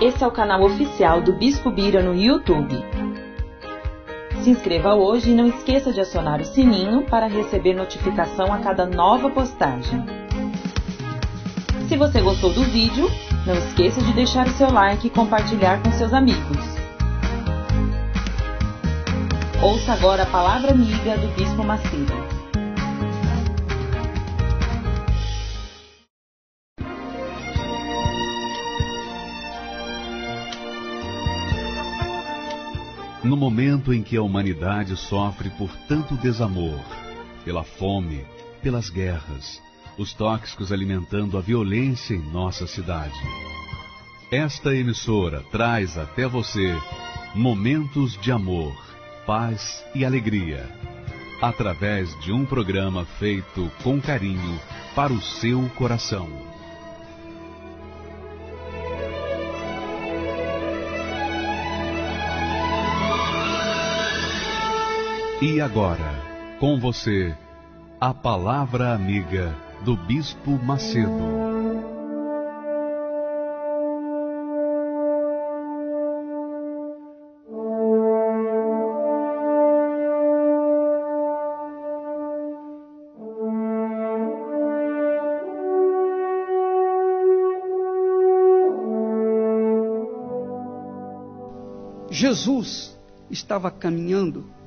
Esse é o canal oficial do Bispo Bira no YouTube. Se inscreva hoje e não esqueça de acionar o sininho para receber notificação a cada nova postagem. Se você gostou do vídeo, não esqueça de deixar o seu like e compartilhar com seus amigos. Ouça agora a palavra amiga do Bispo Macedo. No momento em que a humanidade sofre por tanto desamor, pela fome, pelas guerras, os tóxicos alimentando a violência em nossa cidade, esta emissora traz até você momentos de amor, paz e alegria, através de um programa feito com carinho para o seu coração. E agora, com você, a palavra amiga do Bispo Macedo. Jesus estava caminhando.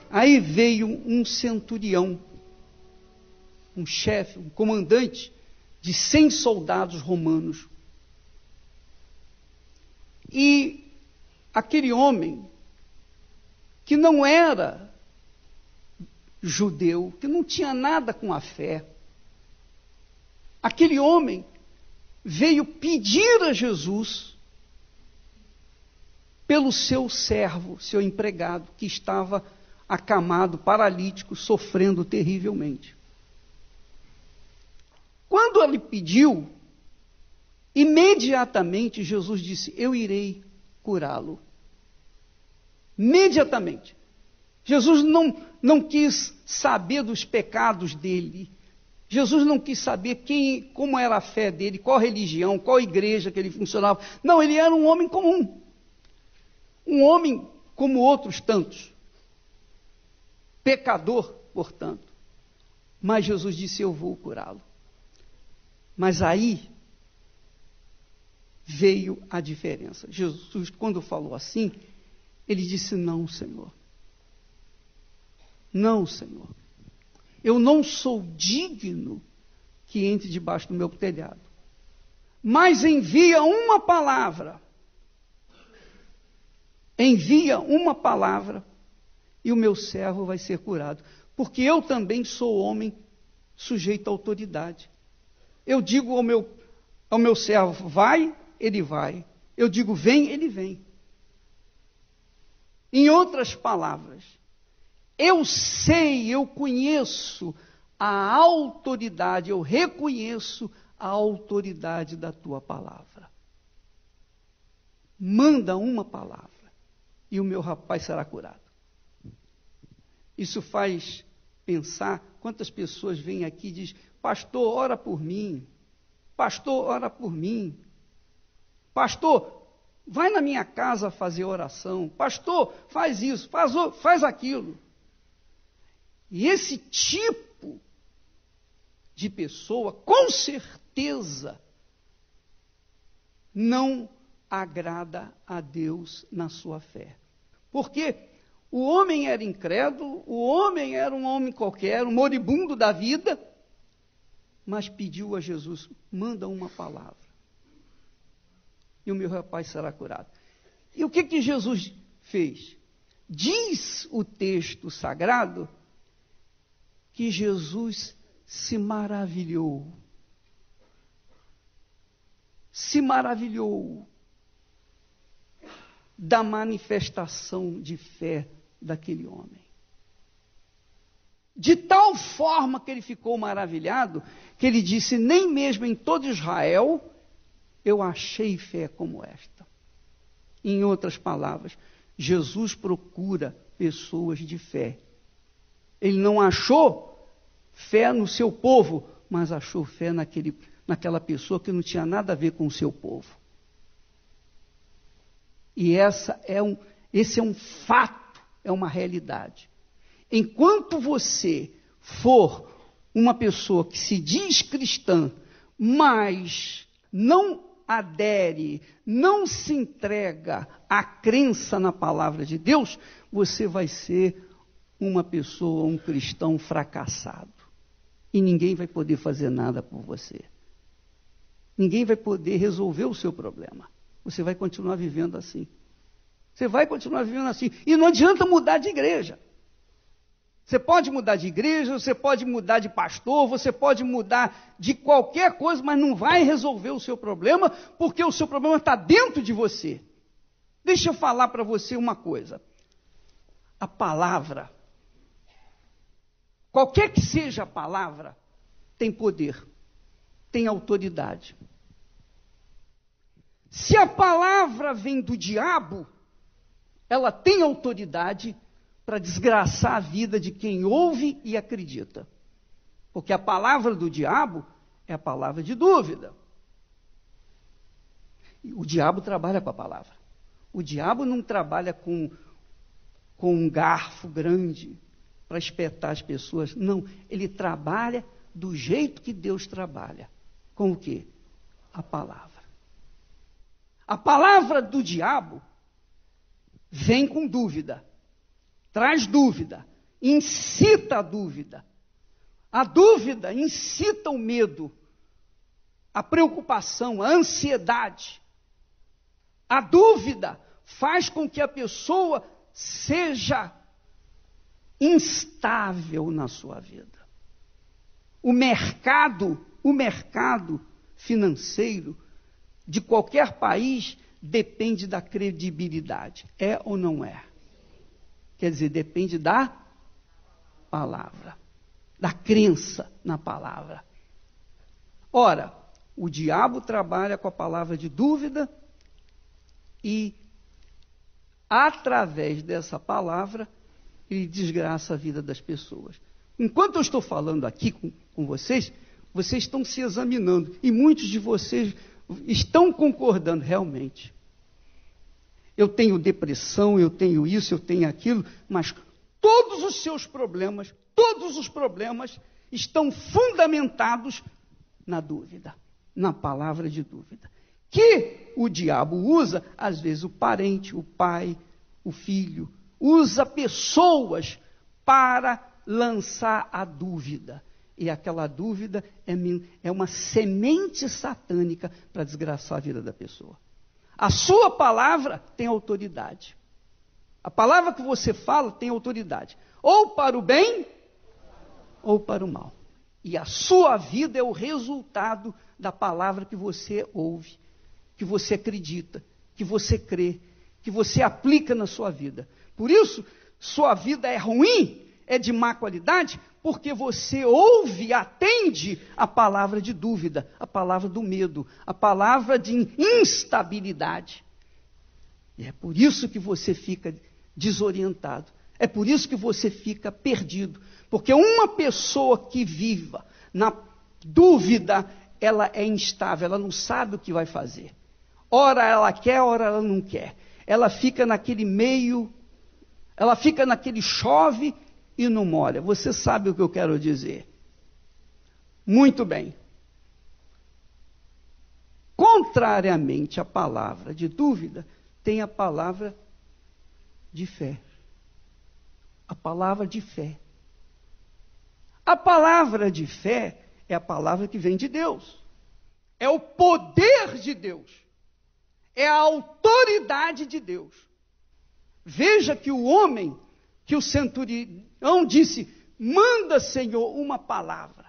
Aí veio um centurião, um chefe, um comandante de 100 soldados romanos. E aquele homem, que não era judeu, que não tinha nada com a fé, aquele homem veio pedir a Jesus pelo seu servo, seu empregado, que estava acamado, paralítico, sofrendo terrivelmente. Quando ele pediu, imediatamente Jesus disse: eu irei curá-lo. Imediatamente. Jesus não quis saber dos pecados dele. Jesus não quis saber como era a fé dele, qual religião, qual igreja que ele funcionava. Não, ele era um homem comum. Um homem como outros tantos. Pecador, portanto. Mas Jesus disse: eu vou curá-lo. Mas aí veio a diferença. Jesus, quando falou assim, ele disse: não, Senhor. Não, Senhor. Eu não sou digno que entre debaixo do meu telhado. Mas envia uma palavra. Envia uma palavra e o meu servo vai ser curado. Porque eu também sou homem sujeito à autoridade. Eu digo ao meu servo: vai, ele vai. Eu digo: vem, ele vem. Em outras palavras, eu sei, eu conheço a autoridade, eu reconheço a autoridade da tua palavra. Manda uma palavra e o meu rapaz será curado. Isso faz pensar quantas pessoas vêm aqui e dizem: pastor, ora por mim. Pastor, ora por mim. Pastor, vai na minha casa fazer oração. Pastor, faz isso, faz aquilo. E esse tipo de pessoa, com certeza, não agrada a Deus na sua fé. Porque o homem era incrédulo, o homem era um homem qualquer, um moribundo da vida, mas pediu a Jesus: manda uma palavra, e o meu rapaz será curado. E o que Jesus fez? Diz o texto sagrado que Jesus se maravilhou. Se maravilhou da manifestação de fé daquele homem. De tal forma que ele ficou maravilhado, que ele disse: nem mesmo em todo Israel eu achei fé como esta. Em outras palavras, Jesus procura pessoas de fé. Ele não achou fé no seu povo, mas achou fé naquela pessoa que não tinha nada a ver com o seu povo. E esse é um fato, é uma realidade. Enquanto você for uma pessoa que se diz cristã, mas não adere, não se entrega à crença na palavra de Deus, você vai ser uma pessoa, um cristão fracassado. E ninguém vai poder fazer nada por você. Ninguém vai poder resolver o seu problema. Você vai continuar vivendo assim. Você vai continuar vivendo assim. E não adianta mudar de igreja. Você pode mudar de igreja, você pode mudar de pastor, você pode mudar de qualquer coisa, mas não vai resolver o seu problema, porque o seu problema está dentro de você. Deixa eu falar para você uma coisa. A palavra, qualquer que seja a palavra, tem poder, tem autoridade. Se a palavra vem do diabo, ela tem autoridade para desgraçar a vida de quem ouve e acredita. Porque a palavra do diabo é a palavra de dúvida. E o diabo trabalha com a palavra. O diabo não trabalha com um garfo grande para espetar as pessoas. Não, ele trabalha do jeito que Deus trabalha. Com o quê? A palavra. A palavra do diabo vem com dúvida. Traz dúvida, incita a dúvida. A dúvida incita o medo, a preocupação, a ansiedade. A dúvida faz com que a pessoa seja instável na sua vida. O mercado financeiro de qualquer país depende da credibilidade. É ou não é? Quer dizer, depende da palavra, da crença na palavra. Ora, o diabo trabalha com a palavra de dúvida e, através dessa palavra, ele desgraça a vida das pessoas. Enquanto eu estou falando aqui com vocês, vocês estão se examinando e muitos de vocês estão concordando realmente. Eu tenho depressão, eu tenho isso, eu tenho aquilo, mas todos os seus problemas, todos os problemas estão fundamentados na dúvida, na palavra de dúvida. Que o diabo usa, às vezes, o parente, o pai, o filho, usa pessoas para lançar a dúvida. E aquela dúvida é uma semente satânica para desgraçar a vida da pessoa. A sua palavra tem autoridade. A palavra que você fala tem autoridade. Ou para o bem, ou para o mal. E a sua vida é o resultado da palavra que você ouve, que você acredita, que você crê, que você aplica na sua vida. Por isso, sua vida é ruim, é de má qualidade, porque você ouve e atende a palavra de dúvida, a palavra do medo, a palavra de instabilidade. E é por isso que você fica desorientado. É por isso que você fica perdido. Porque uma pessoa que viva na dúvida, ela é instável, ela não sabe o que vai fazer. Ora ela quer, ora ela não quer. Ela fica naquele meio, ela fica naquele chove e não molha. Você sabe o que eu quero dizer. Muito bem. Contrariamente à palavra de dúvida, tem a palavra de fé. A palavra de fé. A palavra de fé é a palavra que vem de Deus. É o poder de Deus. É a autoridade de Deus. Veja que o homem, que o centurião disse, manda, Senhor, uma palavra.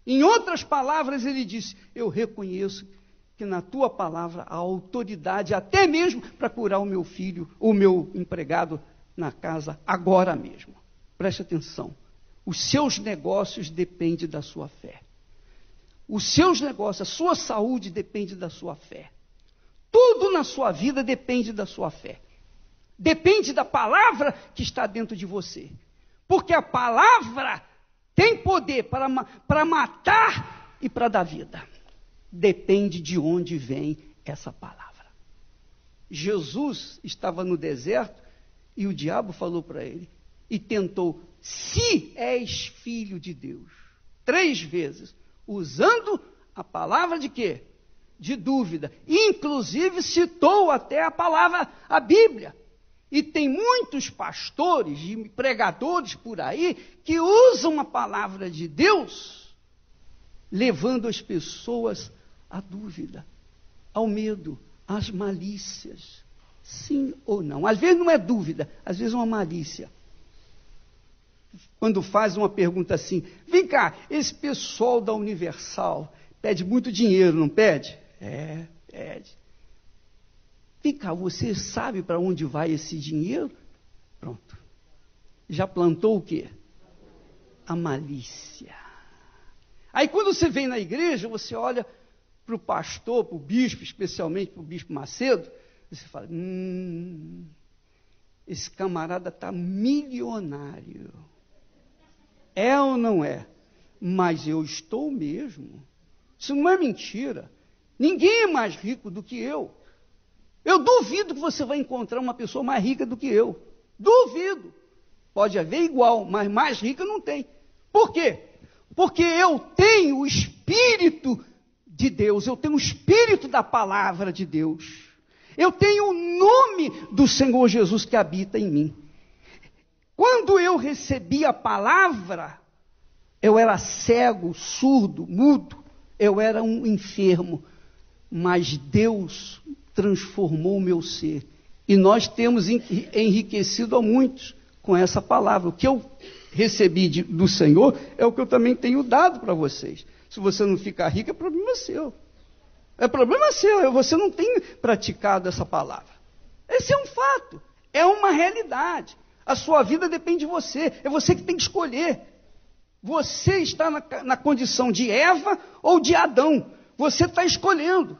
Em outras palavras, ele disse, eu reconheço que na tua palavra há autoridade, até mesmo para curar o meu filho, o meu empregado na casa, agora mesmo. Preste atenção. Os seus negócios dependem da sua fé. Os seus negócios, a sua saúde depende da sua fé. Tudo na sua vida depende da sua fé. Depende da palavra que está dentro de você. Porque a palavra tem poder para matar e para dar vida. Depende de onde vem essa palavra. Jesus estava no deserto e o diabo falou para ele e tentou: se és filho de Deus, 3 vezes, usando a palavra de quê? De dúvida. Inclusive citou até a palavra, a Bíblia. E tem muitos pastores e pregadores por aí que usam a palavra de Deus, levando as pessoas à dúvida, ao medo, às malícias. Sim ou não? Às vezes não é dúvida, às vezes é uma malícia. Quando faz uma pergunta assim: vem cá, esse pessoal da Universal pede muito dinheiro, não pede? Pede. Vem cá, você sabe para onde vai esse dinheiro? Pronto. Já plantou o quê? A malícia. Aí quando você vem na igreja, você olha para o pastor, para o bispo, especialmente para o bispo Macedo, você fala: esse camarada está milionário. É ou não é? Mas eu estou mesmo. Isso não é mentira. Ninguém é mais rico do que eu. Eu duvido que você vai encontrar uma pessoa mais rica do que eu. Duvido. Pode haver igual, mas mais rica não tem. Por quê? Porque eu tenho o Espírito de Deus, eu tenho o Espírito da palavra de Deus. Eu tenho o nome do Senhor Jesus que habita em mim. Quando eu recebi a palavra, eu era cego, surdo, mudo, eu era um enfermo, mas Deus transformou o meu ser. E nós temos enriquecido a muitos com essa palavra. O que eu recebi do Senhor é o que eu também tenho dado para vocês. Se você não ficar rico, é problema seu. É problema seu, você não tem praticado essa palavra. Esse é um fato, é uma realidade. A sua vida depende de você, é você que tem que escolher. Você está na condição de Eva ou de Adão. Você está escolhendo.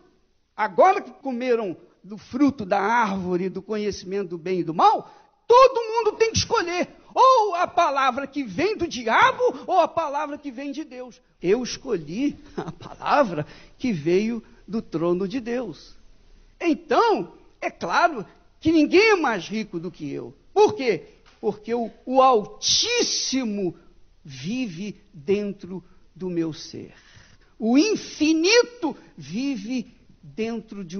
Agora que comeram do fruto da árvore do conhecimento do bem e do mal, todo mundo tem que escolher. Ou a palavra que vem do diabo, ou a palavra que vem de Deus. Eu escolhi a palavra que veio do trono de Deus. Então, é claro que ninguém é mais rico do que eu. Por quê? Porque o Altíssimo vive dentro do meu ser. O infinito vive dentro de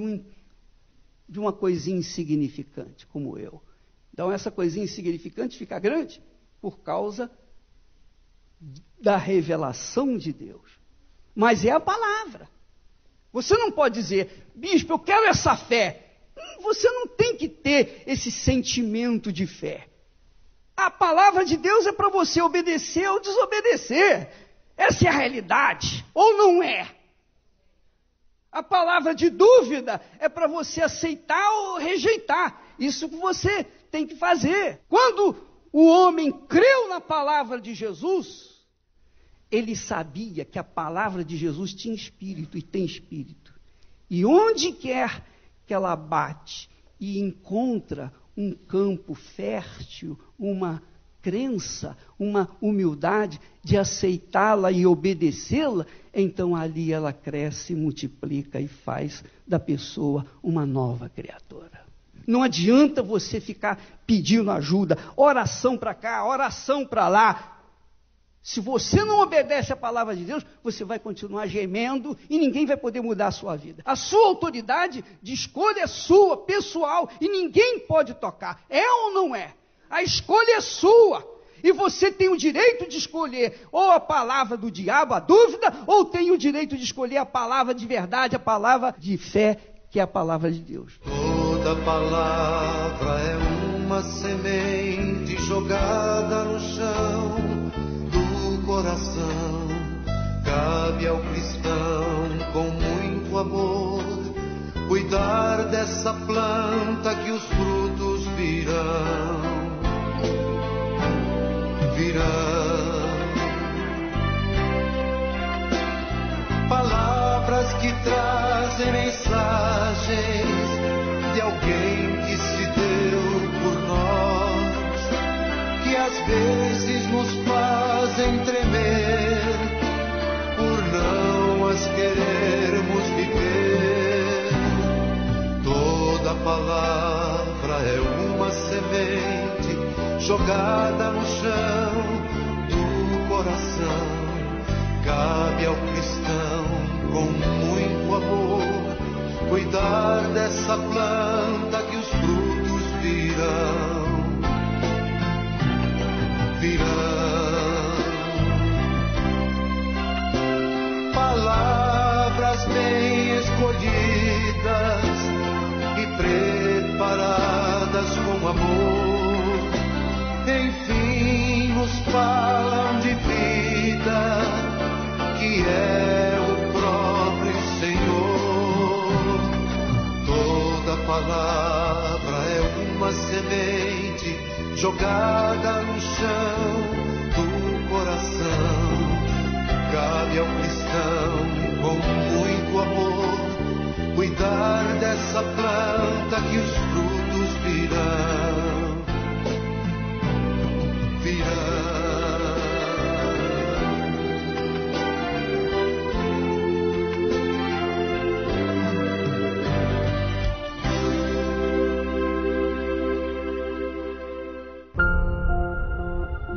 uma coisinha insignificante, como eu. Então, essa coisinha insignificante fica grande por causa da revelação de Deus. Mas é a palavra. Você não pode dizer: bispo, eu quero essa fé. Você não tem que ter esse sentimento de fé. A palavra de Deus é para você obedecer ou desobedecer. Essa é a realidade, ou não é? A palavra de dúvida é para você aceitar ou rejeitar. Isso que você tem que fazer. Quando o homem creu na palavra de Jesus, ele sabia que a palavra de Jesus tinha espírito e tem espírito. E onde quer que ela bate e encontra um campo fértil, uma crença, uma humildade de aceitá-la e obedecê-la, então ali ela cresce, multiplica e faz da pessoa uma nova criatura. Não adianta você ficar pedindo ajuda, oração para cá, oração para lá. Se você não obedece a palavra de Deus, você vai continuar gemendo e ninguém vai poder mudar a sua vida. A sua autoridade de escolha é sua, pessoal, e ninguém pode tocar. É ou não é? A escolha é sua. E você tem o direito de escolher ou a palavra do diabo, a dúvida, ou tem o direito de escolher a palavra de verdade, a palavra de fé, que é a palavra de Deus. Toda palavra é uma semente jogada no chão do coração. Cabe ao cristão, com muito amor, cuidar dessa planta que os frutos virão. Palavras que trazem mensagens de alguém que se deu por nós, que às vezes nos fazem tremer por não as querermos viver. Toda palavra é uma semente jogada no chão do coração. Cabe ao cristão com muito amor cuidar dessa planta que os frutos virão. Palavras bem escolhidas e preparadas com amor, enfim nos falam de vida, que é o próprio Senhor. Toda palavra é uma semente jogada no chão do coração. Cabe ao cristão com muito amor cuidar dessa planta que os frutos virão.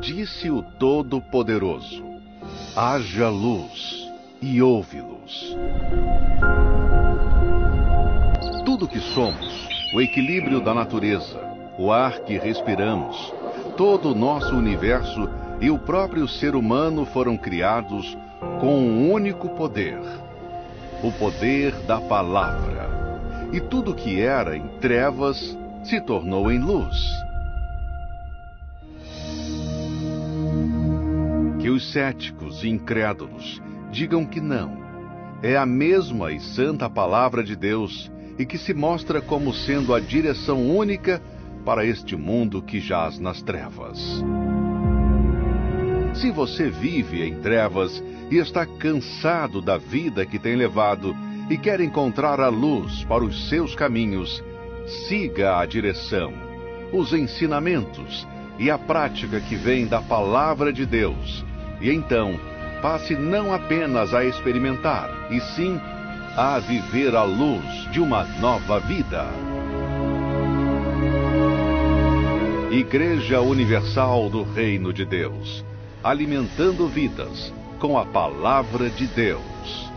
Disse o Todo-Poderoso: haja luz, e houve-luz. Tudo que somos, o equilíbrio da natureza, o ar que respiramos, todo o nosso universo e o próprio ser humano foram criados com um único poder: o poder da palavra. E tudo que era em trevas se tornou em luz. Que os céticos e incrédulos digam que não. É a mesma e santa palavra de Deus e que se mostra como sendo a direção única para este mundo que jaz nas trevas. Se você vive em trevas e está cansado da vida que tem levado e quer encontrar a luz para os seus caminhos, siga a direção, os ensinamentos e a prática que vem da palavra de Deus. E então, passe não apenas a experimentar, e sim a viver a luz de uma nova vida. Igreja Universal do Reino de Deus, alimentando vidas com a palavra de Deus.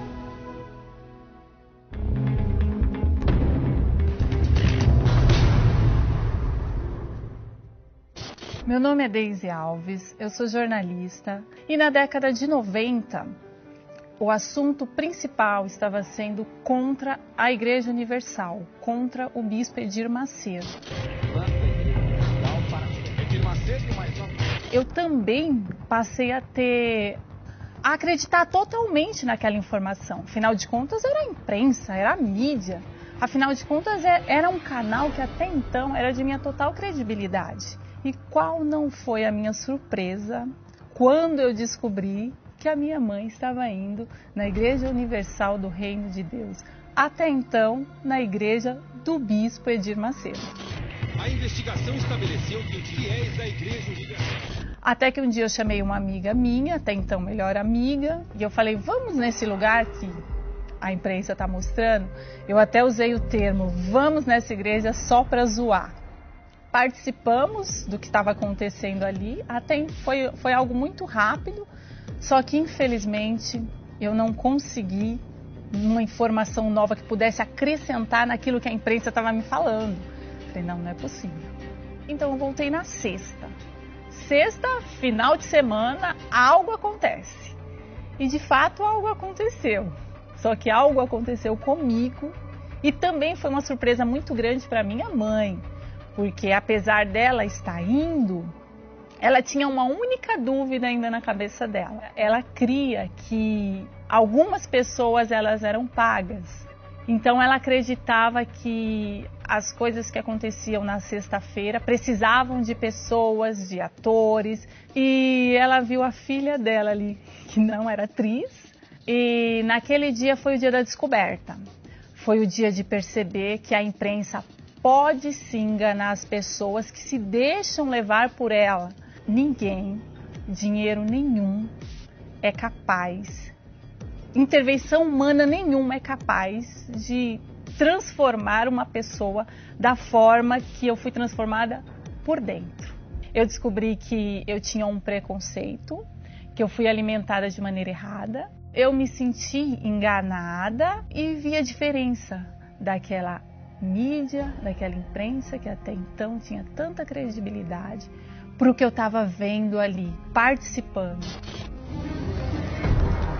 Meu nome é Deise Alves, eu sou jornalista e na década de 90 o assunto principal estava sendo contra a Igreja Universal, contra o Bispo Edir Macedo. Eu também passei a acreditar totalmente naquela informação. Afinal de contas era a imprensa, era a mídia. Afinal de contas era um canal que até então era de minha total credibilidade. E qual não foi a minha surpresa quando eu descobri que a minha mãe estava indo na Igreja Universal do Reino de Deus, até então na igreja do Bispo Edir Macedo. A investigação estabeleceu que os fiéis da Igreja Universal... Até que um dia eu chamei uma amiga minha, até então melhor amiga, e eu falei, vamos nesse lugar que a imprensa está mostrando? Eu até usei o termo, vamos nessa igreja só para zoar. Participamos do que estava acontecendo ali, até foi algo muito rápido, só que infelizmente eu não consegui uma informação nova que pudesse acrescentar naquilo que a imprensa estava me falando. Falei, não é possível. Então eu voltei na sexta. Sexta, final de semana, algo acontece. E de fato algo aconteceu. Só que algo aconteceu comigo e também foi uma surpresa muito grande para minha mãe. Porque apesar dela estar indo, ela tinha uma única dúvida ainda na cabeça dela. Ela cria que algumas pessoas elas eram pagas. Então ela acreditava que as coisas que aconteciam na sexta-feira precisavam de pessoas, de atores. E ela viu a filha dela ali, que não era atriz. E naquele dia foi o dia da descoberta. Foi o dia de perceber que a imprensa pode se enganar as pessoas que se deixam levar por ela. Ninguém, dinheiro nenhum é capaz, intervenção humana nenhuma é capaz de transformar uma pessoa da forma que eu fui transformada por dentro. Eu descobri que eu tinha um preconceito, que eu fui alimentada de maneira errada. Eu me senti enganada e vi a diferença daquela mídia, daquela imprensa que até então tinha tanta credibilidade, para o que eu estava vendo ali, participando.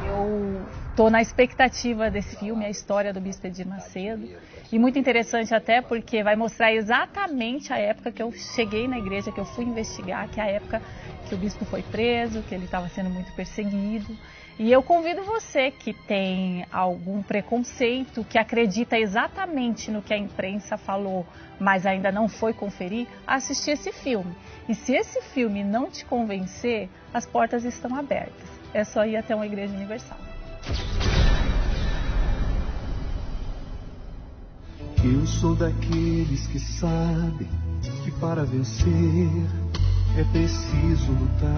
Eu estou na expectativa desse filme, a história do Bispo Edir Macedo, e muito interessante até porque vai mostrar exatamente a época que eu cheguei na igreja, que eu fui investigar, que é a época que o bispo foi preso, que ele estava sendo muito perseguido. E eu convido você que tem algum preconceito, que acredita exatamente no que a imprensa falou, mas ainda não foi conferir, a assistir esse filme. E se esse filme não te convencer, as portas estão abertas. É só ir até uma igreja universal. Eu sou daqueles que sabem que para vencer é preciso lutar.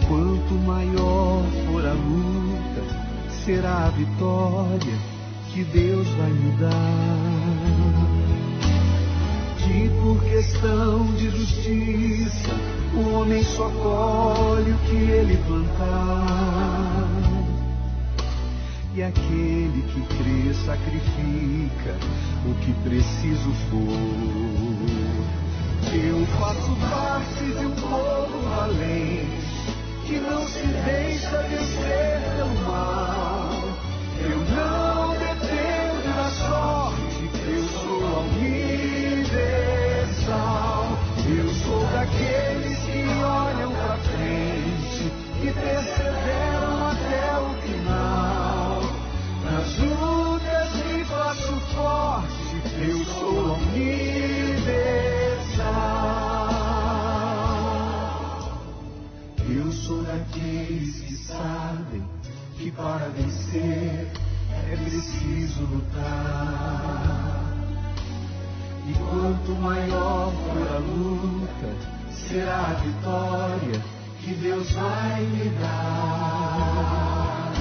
Quanto maior for a luta, será a vitória que Deus vai me dar. Que por questão de justiça, o homem só colhe o que ele plantar. E aquele que crê sacrifica o que preciso for. Eu faço parte de um povo valente que não se deixa vencer pelo mal. Eu não dependo da sorte, eu sou a universal. Eu sou daqueles que olham pra frente e perseveram até o final. Nas lutas me faço forte, eu sou a universal. Eu sou daqueles que sabem que para vencer é preciso lutar. E quanto maior for a luta, será a vitória que Deus vai me dar.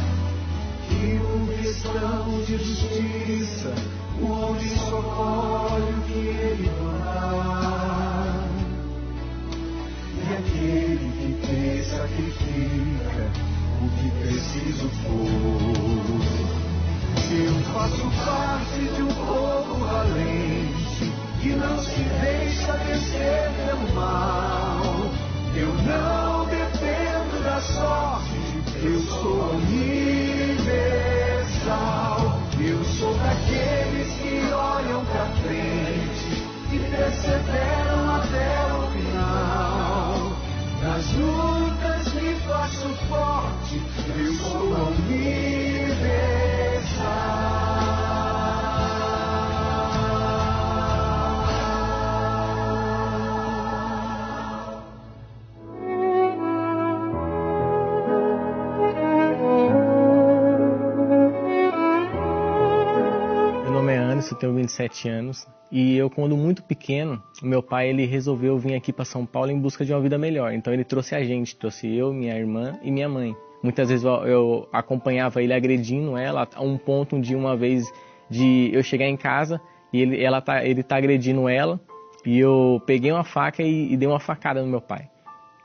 Que por questão de justiça, o homem só colhe o que ele plantar. E aquele que crê sacrifica o que preciso for. Eu faço parte de um povo valente que não se deixa vencer pelo mal. Eu não dependo da sorte, eu sou universal. Eu sou daqueles que olham pra frente e perseveram até o final. Nas lutas me faço forte, eu sou a universal. Eu tenho 27 anos e eu, quando muito pequeno, meu pai ele resolveu vir aqui para São Paulo em busca de uma vida melhor. Então ele trouxe a gente, trouxe eu, minha irmã e minha mãe. Muitas vezes eu acompanhava ele agredindo ela, a um ponto de uma vez de eu chegar em casa e ele tá agredindo ela e eu peguei uma faca e dei uma facada no meu pai.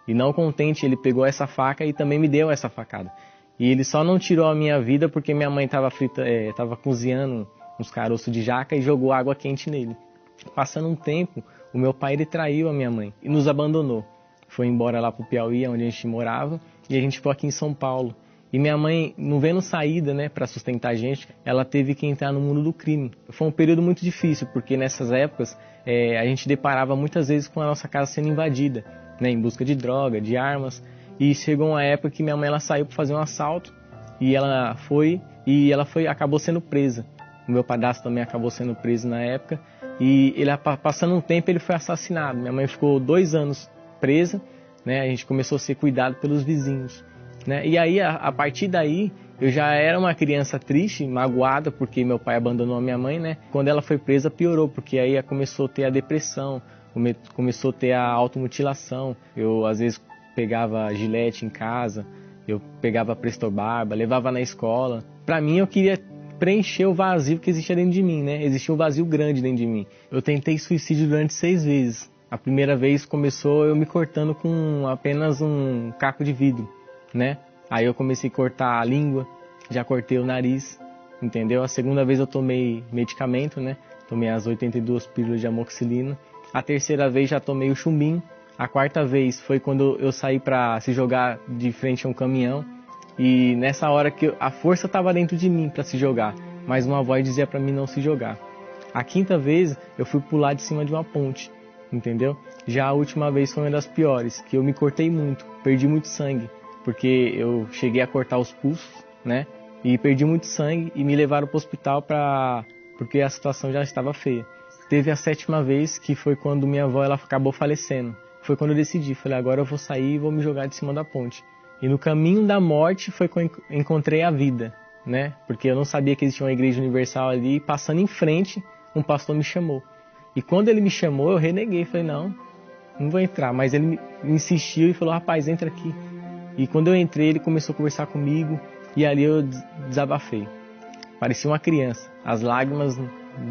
E não contente, ele pegou essa faca e também me deu essa facada. E ele só não tirou a minha vida porque minha mãe estava cozinhando uns caroços de jaca e jogou água quente nele. Passando um tempo, o meu pai ele traiu a minha mãe e nos abandonou. Foi embora lá pro Piauí, onde a gente morava, e a gente ficou aqui em São Paulo. E minha mãe, não vendo saída, né, para sustentar a gente, ela teve que entrar no mundo do crime. Foi um período muito difícil, porque nessas épocas a gente deparava muitas vezes com a nossa casa sendo invadida, né, em busca de droga, de armas. E chegou uma época que minha mãe ela saiu para fazer um assalto e ela acabou sendo presa. O meu padrasto também acabou sendo preso na época e ele, passando um tempo, ele foi assassinado. Minha mãe ficou 2 anos presa, né? A gente começou a ser cuidado pelos vizinhos, né? E aí, a partir daí, eu já era uma criança triste, magoada, porque meu pai abandonou a minha mãe, né? Quando ela foi presa, piorou, porque aí começou a ter a depressão, começou a ter a automutilação. Eu, às vezes, pegava gilete em casa, eu pegava Presto Barba, levava na escola. Para mim, eu queria preencher o vazio que existia dentro de mim, né? Existia um vazio grande dentro de mim. Eu tentei suicídio durante 6 vezes. A primeira vez começou eu me cortando com apenas um caco de vidro, né? Aí eu comecei a cortar a língua, já cortei o nariz, entendeu? A segunda vez eu tomei medicamento, né? Tomei as 82 pílulas de amoxicilina. A terceira vez já tomei o chumbinho. A quarta vez foi quando eu saí para se jogar de frente a um caminhão. E nessa hora que a força estava dentro de mim para se jogar, mas uma voz dizia para mim não se jogar. A quinta vez eu fui pular de cima de uma ponte, entendeu? Já a última vez foi uma das piores, que eu me cortei muito, perdi muito sangue, porque eu cheguei a cortar os pulsos, né? E perdi muito sangue e me levaram para o hospital porque a situação já estava feia. Teve a 7ª vez, que foi quando minha avó ela acabou falecendo. Foi quando eu decidi, falei, agora eu vou sair e vou me jogar de cima da ponte. E no caminho da morte foi quando eu encontrei a vida, né? Porque eu não sabia que existia uma igreja universal ali. E passando em frente, um pastor me chamou. E quando ele me chamou, eu reneguei. Falei, não vou entrar. Mas ele insistiu e falou, rapaz, entra aqui. E quando eu entrei, ele começou a conversar comigo. E ali eu desabafei. Parecia uma criança. As lágrimas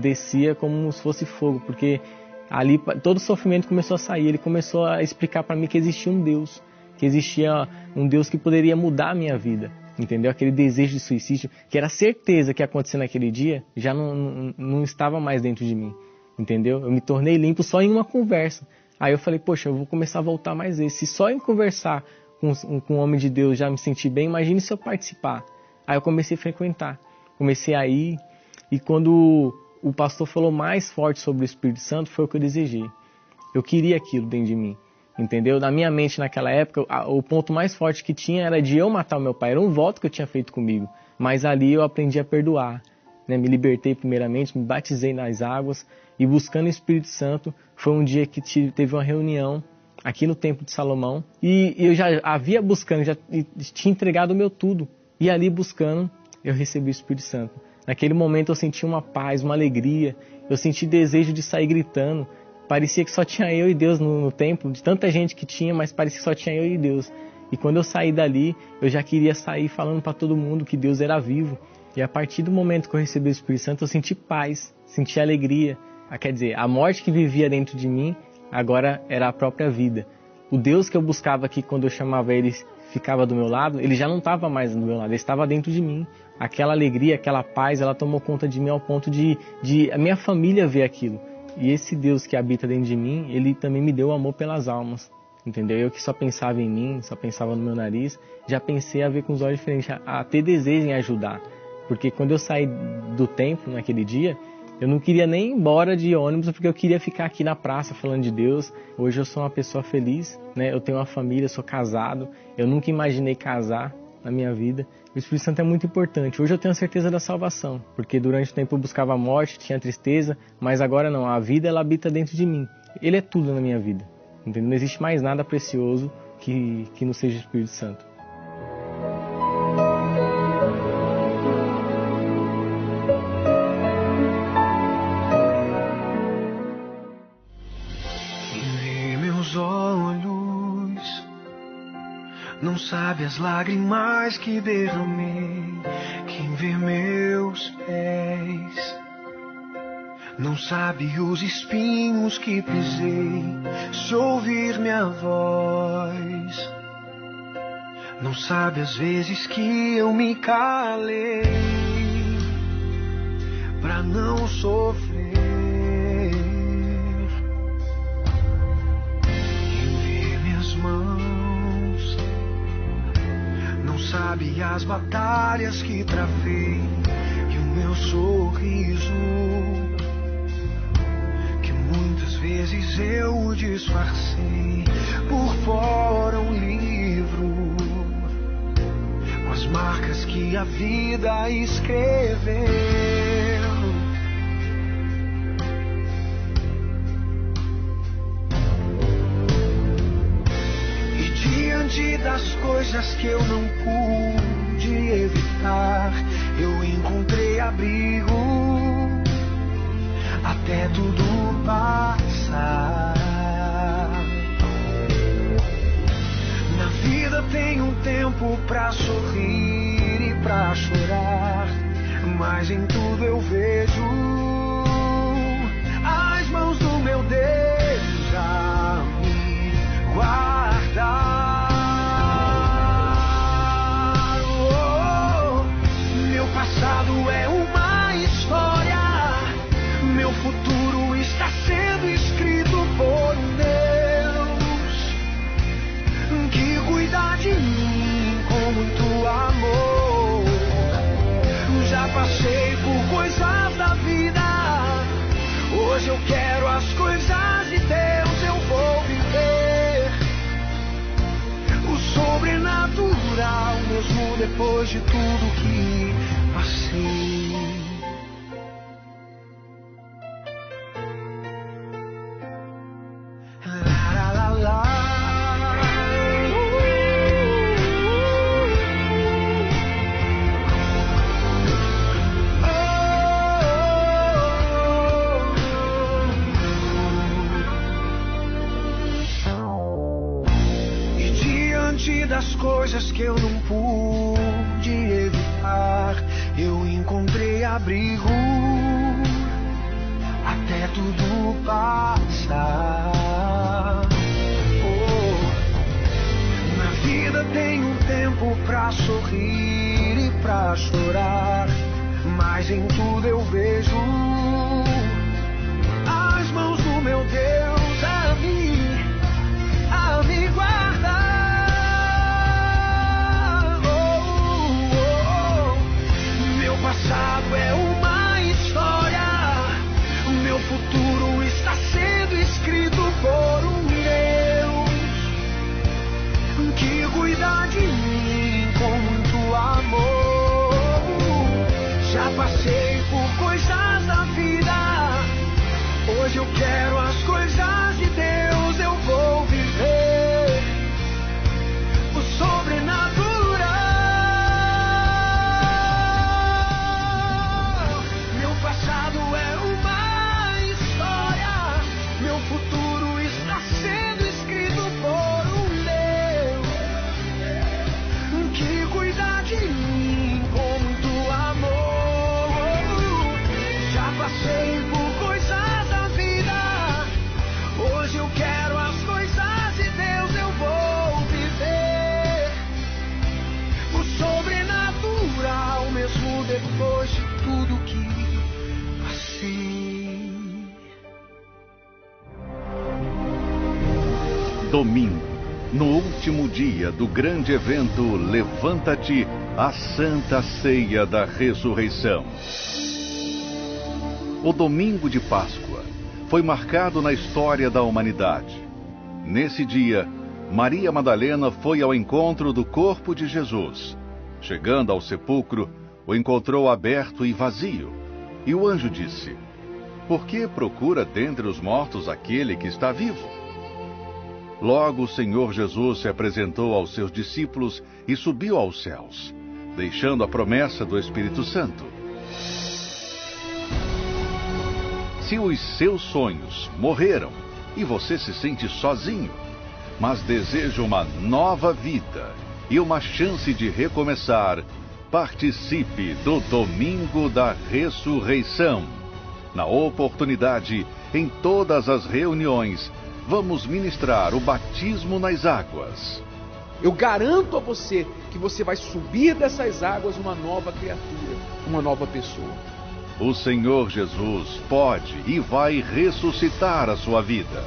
desciam como se fosse fogo. Porque ali todo o sofrimento começou a sair. Ele começou a explicar para mim que existia um Deus. Que existia um Deus que poderia mudar a minha vida, entendeu? Aquele desejo de suicídio, que era certeza que ia acontecer naquele dia, já não estava mais dentro de mim, entendeu? Eu me tornei limpo só em uma conversa. Aí eu falei, poxa, eu vou começar a voltar mais vezes. Se só em conversar com um homem de Deus já me sentir bem, imagine se eu participar. Aí eu comecei a frequentar, comecei a ir, e quando o pastor falou mais forte sobre o Espírito Santo, foi o que eu desejei. Eu queria aquilo dentro de mim. Entendeu? Na minha mente naquela época, o ponto mais forte que tinha era de eu matar o meu pai. Era um voto que eu tinha feito comigo. Mas ali eu aprendi a perdoar, né? Me libertei primeiramente, me batizei nas águas. E buscando o Espírito Santo, foi um dia que teve uma reunião aqui no Templo de Salomão. E eu já havia buscando, já tinha entregado o meu tudo. E ali buscando, eu recebi o Espírito Santo. Naquele momento eu senti uma paz, uma alegria. Eu senti desejo de sair gritando. Parecia que só tinha eu e Deus no templo, de tanta gente que tinha, mas parecia que só tinha eu e Deus. E quando eu saí dali, eu já queria sair falando para todo mundo que Deus era vivo. E a partir do momento que eu recebi o Espírito Santo, eu senti paz, senti alegria. Quer dizer, a morte que vivia dentro de mim, agora era a própria vida. O Deus que eu buscava aqui, quando eu chamava ele, ficava do meu lado, ele já não estava mais do meu lado, ele estava dentro de mim. Aquela alegria, aquela paz, ela tomou conta de mim ao ponto de a minha família ver aquilo. E esse Deus que habita dentro de mim, ele também me deu amor pelas almas, entendeu? Eu que só pensava em mim, só pensava no meu nariz, já pensei a ver com os olhos diferentes, a ter desejo em ajudar. Porque quando eu saí do templo naquele dia, eu não queria nem ir embora de ônibus, porque eu queria ficar aqui na praça falando de Deus. Hoje eu sou uma pessoa feliz, né? Eu tenho uma família, sou casado, eu nunca imaginei casar na minha vida. O Espírito Santo é muito importante. Hoje eu tenho a certeza da salvação, porque durante o tempo eu buscava a morte, tinha tristeza, mas agora não, a vida ela habita dentro de mim. Ele é tudo na minha vida, entendeu? Não existe mais nada precioso que não seja o Espírito Santo. Quem vê meus olhos não sabe as lágrimas que derramei. Quem vê meus pés não sabe os espinhos que pisei. Se ouvir minha voz, não sabe as vezes que eu me calei pra não sofrer. Quem vê minhas mãos não sabe as batalhas que travei. E o meu sorriso, que muitas vezes eu disfarcei. Por fora um livro com as marcas que a vida escreveu. E diante das coisas que eu não pude evitar, eu encontrei abrigo até tudo passar. Na vida tem um tempo pra sorrir e pra chorar, mas em tudo eu vejo as mãos do meu Deus a me guardar. Oh, meu passado é uma história, meu futuro está sendo escrito por um Deus que cuida de mim com muito amor. Já passei por coisas da vida, hoje eu quero as coisas de Deus, eu vou viver o sobrenatural, mesmo depois de tudo que passei. Das coisas que eu não pude evitar, eu encontrei abrigo até tudo passar. Oh, na vida tem um tempo pra sorrir e pra chorar, mas em tudo eu vejo as mãos do meu Deus a me guardar. Passado é uma história, meu futuro está sendo escrito por um Deus que cuida de mim com muito amor. Já passei por coisas da vida, hoje eu quero as coisas de Deus, eu vou viver o sobrenatural. Depois de tudo que passei. Domingo, no último dia do grande evento Levanta-te, a Santa Ceia da Ressurreição. O domingo de Páscoa foi marcado na história da humanidade. Nesse dia, Maria Madalena foi ao encontro do corpo de Jesus. Chegando ao sepulcro, o encontrou aberto e vazio, e o anjo disse: "Por que procura dentre os mortos aquele que está vivo?" Logo o Senhor Jesus se apresentou aos seus discípulos e subiu aos céus, deixando a promessa do Espírito Santo. Se os seus sonhos morreram e você se sente sozinho, mas deseja uma nova vida e uma chance de recomeçar, participe do Domingo da Ressurreição. Na oportunidade, em todas as reuniões, vamos ministrar o batismo nas águas. Eu garanto a você que você vai subir dessas águas uma nova criatura, uma nova pessoa. O Senhor Jesus pode e vai ressuscitar a sua vida.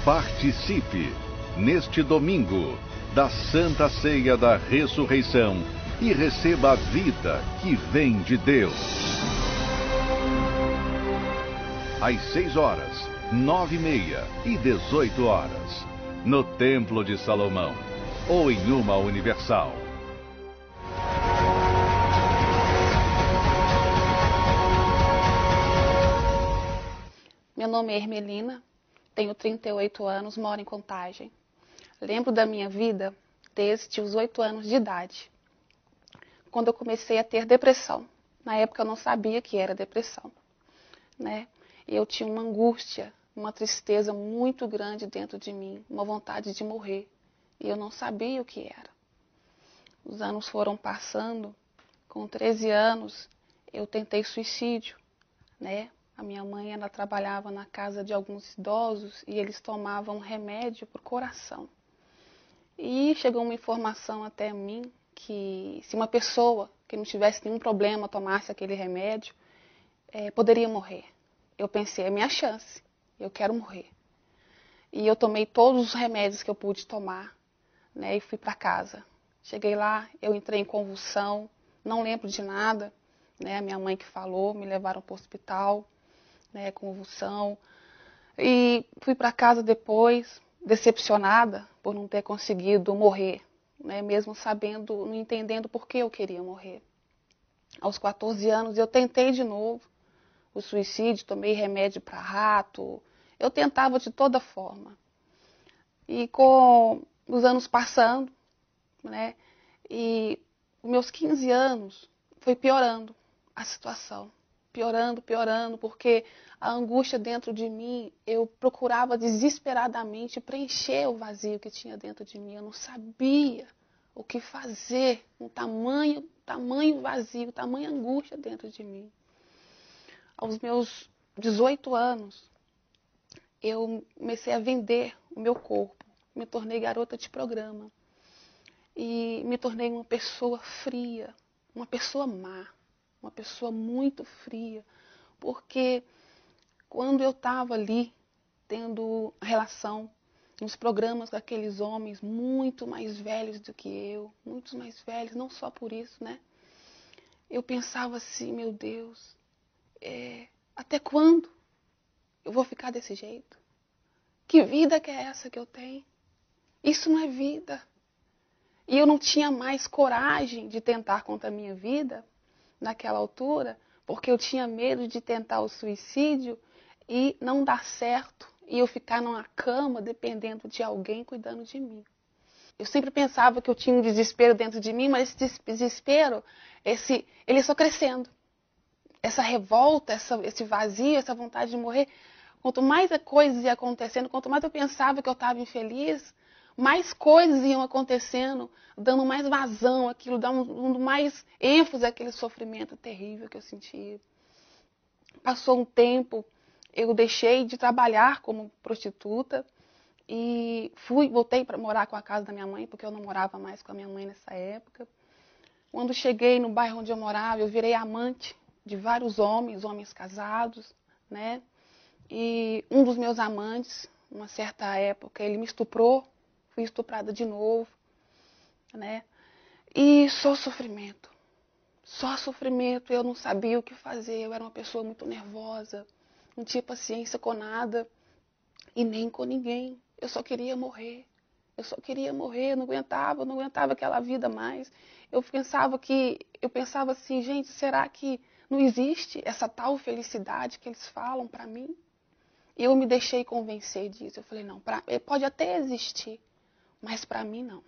Participe neste domingo da Santa Ceia da Ressurreição e receba a vida que vem de Deus. Às 6 horas, 9h30 e 18 horas, no Templo de Salomão ou em uma Universal. Meu nome é Hermelina, tenho 38 anos, moro em Contagem. Lembro da minha vida desde os 8 anos de idade, quando eu comecei a ter depressão. Na época eu não sabia que era depressão, né? Eu tinha uma angústia, uma tristeza muito grande dentro de mim, uma vontade de morrer, e eu não sabia o que era. Os anos foram passando, com 13 anos, eu tentei suicídio, né? A minha mãe, ela trabalhava na casa de alguns idosos e eles tomavam remédio para o coração. E chegou uma informação até mim que se uma pessoa que não tivesse nenhum problema tomasse aquele remédio, poderia morrer. Eu pensei, é minha chance, eu quero morrer. E eu tomei todos os remédios que eu pude tomar, né, e fui para casa. Cheguei lá, eu entrei em convulsão, não lembro de nada, né, a minha mãe que falou, me levaram para o hospital, né, convulsão. E fui para casa depois, decepcionada por não ter conseguido morrer, né, mesmo sabendo, não entendendo por que eu queria morrer. Aos 14 anos eu tentei de novo o suicídio, tomei remédio para rato, eu tentava de toda forma. E com os anos passando, né, e meus 15 anos foi piorando a situação. Piorando, porque a angústia dentro de mim, eu procurava desesperadamente preencher o vazio que tinha dentro de mim. Eu não sabia o que fazer com tamanho vazio, tamanha angústia dentro de mim. Aos meus 18 anos, eu comecei a vender o meu corpo. Me tornei garota de programa. E me tornei uma pessoa fria, uma pessoa má, uma pessoa muito fria. Porque quando eu estava ali, tendo relação nos programas com aqueles homens muito mais velhos do que eu, muitos mais velhos, não só por isso, né? Eu pensava assim, meu Deus, até quando eu vou ficar desse jeito? Que vida que é essa que eu tenho? Isso não é vida. E eu não tinha mais coragem de tentar contra a minha vida naquela altura, porque eu tinha medo de tentar o suicídio e não dar certo, e eu ficar numa cama dependendo de alguém cuidando de mim. Eu sempre pensava que eu tinha um desespero dentro de mim, mas esse desespero, ele só crescendo. Essa revolta, esse vazio, essa vontade de morrer, quanto mais coisas iam acontecendo, quanto mais eu pensava que eu estava infeliz, mais coisas iam acontecendo, dando mais vazão àquilo, dando mais ênfase àquele sofrimento terrível que eu sentia. Passou um tempo, eu deixei de trabalhar como prostituta e voltei para morar com a casa da minha mãe, porque eu não morava mais com a minha mãe nessa época. Quando cheguei no bairro onde eu morava, eu virei amante de vários homens casados, né? E um dos meus amantes, numa certa época, ele me estuprou, fui estuprada de novo, né? E só sofrimento, eu não sabia o que fazer, eu era uma pessoa muito nervosa, não tinha paciência com nada e nem com ninguém, eu só queria morrer, eu não aguentava aquela vida mais. Eu pensava assim, gente, será que não existe essa tal felicidade que eles falam para mim? E eu me deixei convencer disso. Eu falei, não, pode até existir, mas para mim não.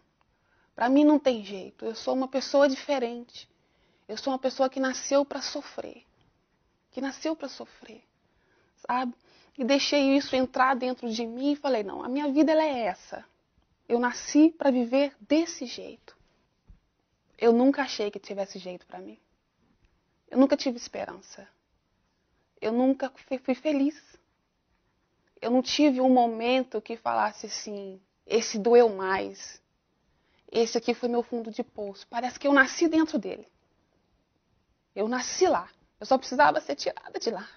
Para mim não tem jeito. Eu sou uma pessoa diferente. Eu sou uma pessoa que nasceu para sofrer. Sabe? E deixei isso entrar dentro de mim e falei, não, a minha vida ela é essa. Eu nasci para viver desse jeito. Eu nunca achei que tivesse jeito para mim. Eu nunca tive esperança. Eu nunca fui feliz. Eu não tive um momento que falasse assim, esse doeu mais. Esse aqui foi meu fundo de poço. Parece que eu nasci dentro dele. Eu nasci lá. Eu só precisava ser tirada de lá.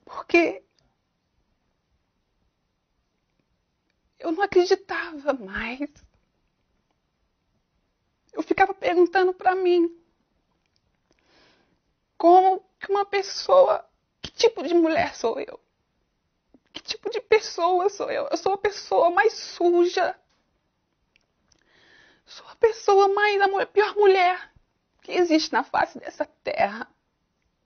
Porque eu não acreditava mais. Eu ficava perguntando para mim, como que uma pessoa, que tipo de mulher sou eu? Que tipo de pessoa sou eu? Eu sou a pessoa mais suja. Sou a pessoa a pior mulher que existe na face dessa terra.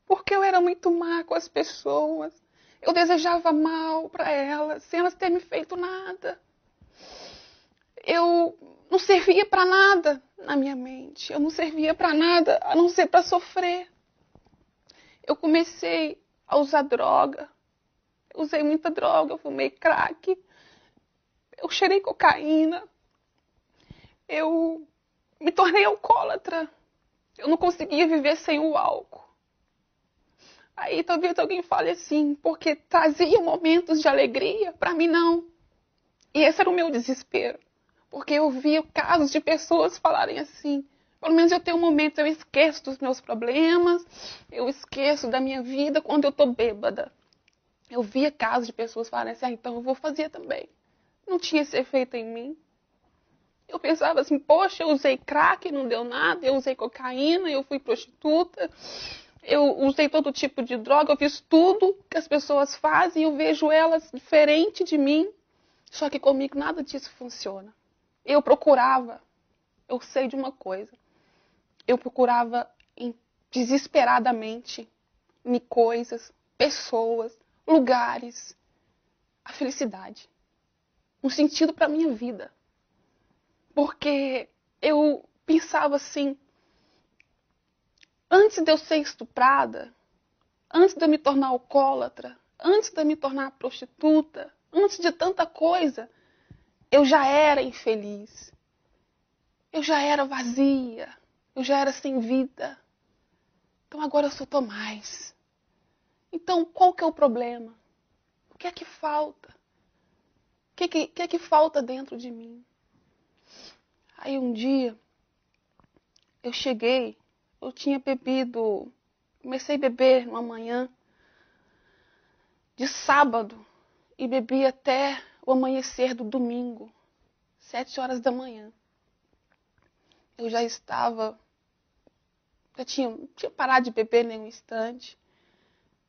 Porque eu era muito má com as pessoas. Eu desejava mal para elas, sem elas terem me feito nada. Eu não servia para nada na minha mente. Eu não servia para nada, a não ser para sofrer. Eu comecei a usar droga. Eu usei muita droga, eu fumei crack. Eu cheirei cocaína. Eu me tornei alcoólatra. Eu não conseguia viver sem o álcool. Aí talvez alguém fale assim, porque trazia momentos de alegria, para mim não. E esse era o meu desespero. Porque eu via casos de pessoas falarem assim, pelo menos eu tenho um momento, eu esqueço dos meus problemas, eu esqueço da minha vida quando eu estou bêbada. Eu via casos de pessoas falarem assim, então eu vou fazer também. Não tinha esse efeito em mim. Eu pensava assim, poxa, eu usei crack, não deu nada, eu usei cocaína, eu fui prostituta, eu usei todo tipo de droga, eu fiz tudo que as pessoas fazem, eu vejo elas diferente de mim, só que comigo nada disso funciona. Eu procurava, eu sei de uma coisa, eu procurava desesperadamente em coisas, pessoas, lugares, a felicidade, um sentido para a minha vida. Porque eu pensava assim, antes de eu ser estuprada, antes de eu me tornar alcoólatra, antes de eu me tornar prostituta, antes de tanta coisa, eu já era infeliz. Eu já era vazia. Eu já era sem vida. Então agora eu só estou mais. Então qual que é o problema? O que é que falta? O que é que falta dentro de mim? Aí um dia, eu cheguei, eu tinha bebido, comecei a beber uma manhã de sábado e bebi até o amanhecer do domingo, 7 horas da manhã. Eu já estava, tinha parado de beber nem um instante.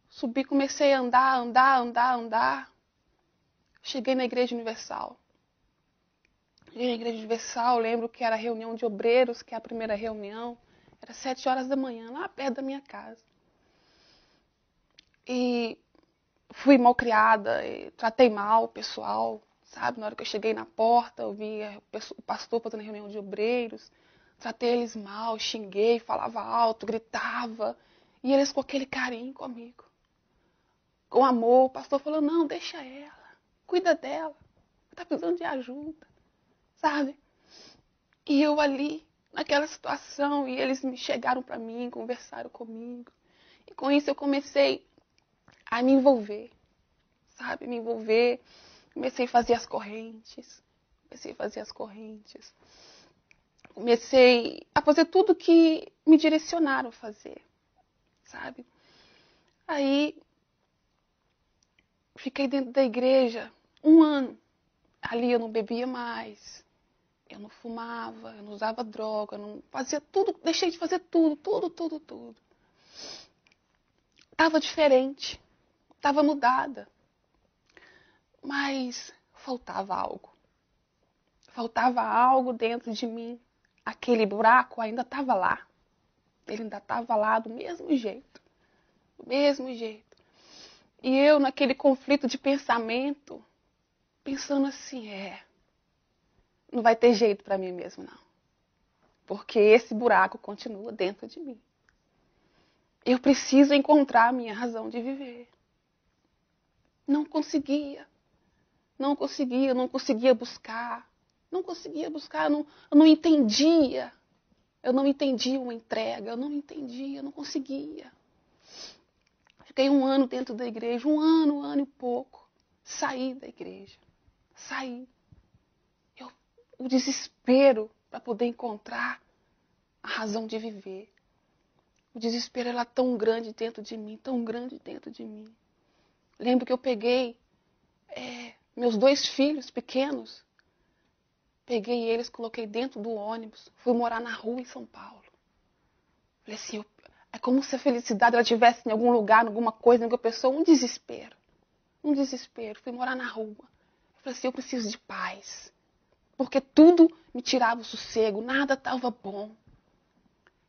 Subi, comecei a andar. Cheguei na Igreja Universal. Cheguei na Igreja Universal, lembro que era a reunião de obreiros, que é a primeira reunião. Era 7 horas da manhã, lá perto da minha casa. E fui mal criada, tratei mal o pessoal, sabe? Na hora que eu cheguei na porta, eu vi o pastor fazendo reunião de obreiros. Tratei eles mal, xinguei, falava alto, gritava. E eles com aquele carinho comigo. Com amor, o pastor falou, não, deixa ela, cuida dela. Está precisando de ajuda, sabe? E eu ali, naquela situação, e eles me chegaram para mim, conversaram comigo. E com isso eu comecei a me envolver, sabe? Me envolver, comecei a fazer as correntes. Comecei a fazer tudo que me direcionaram a fazer, sabe? Aí, fiquei dentro da igreja 1 ano. Ali eu não bebia mais, eu não fumava, eu não usava droga, eu não fazia tudo, deixei de fazer tudo. Estava diferente, estava mudada, mas faltava algo. Faltava algo dentro de mim. Aquele buraco ainda estava lá. Ele ainda estava lá do mesmo jeito. E eu, naquele conflito de pensamento, pensando assim, não vai ter jeito para mim mesmo, não. Porque esse buraco continua dentro de mim. Eu preciso encontrar a minha razão de viver. Não conseguia buscar. Eu não entendia. Eu não entendia uma entrega, eu não conseguia. Fiquei 1 ano dentro da igreja, 1 ano e pouco. Saí da igreja. O desespero para poder encontrar a razão de viver. O desespero era tão grande dentro de mim. Lembro que eu peguei meus 2 filhos pequenos, peguei eles, coloquei dentro do ônibus, fui morar na rua em São Paulo. Falei assim, é como se a felicidade ela estivesse em algum lugar, em alguma coisa, em alguma pessoa, um desespero. Fui morar na rua. Eu falei assim, eu preciso de paz. Porque tudo me tirava o sossego, nada estava bom.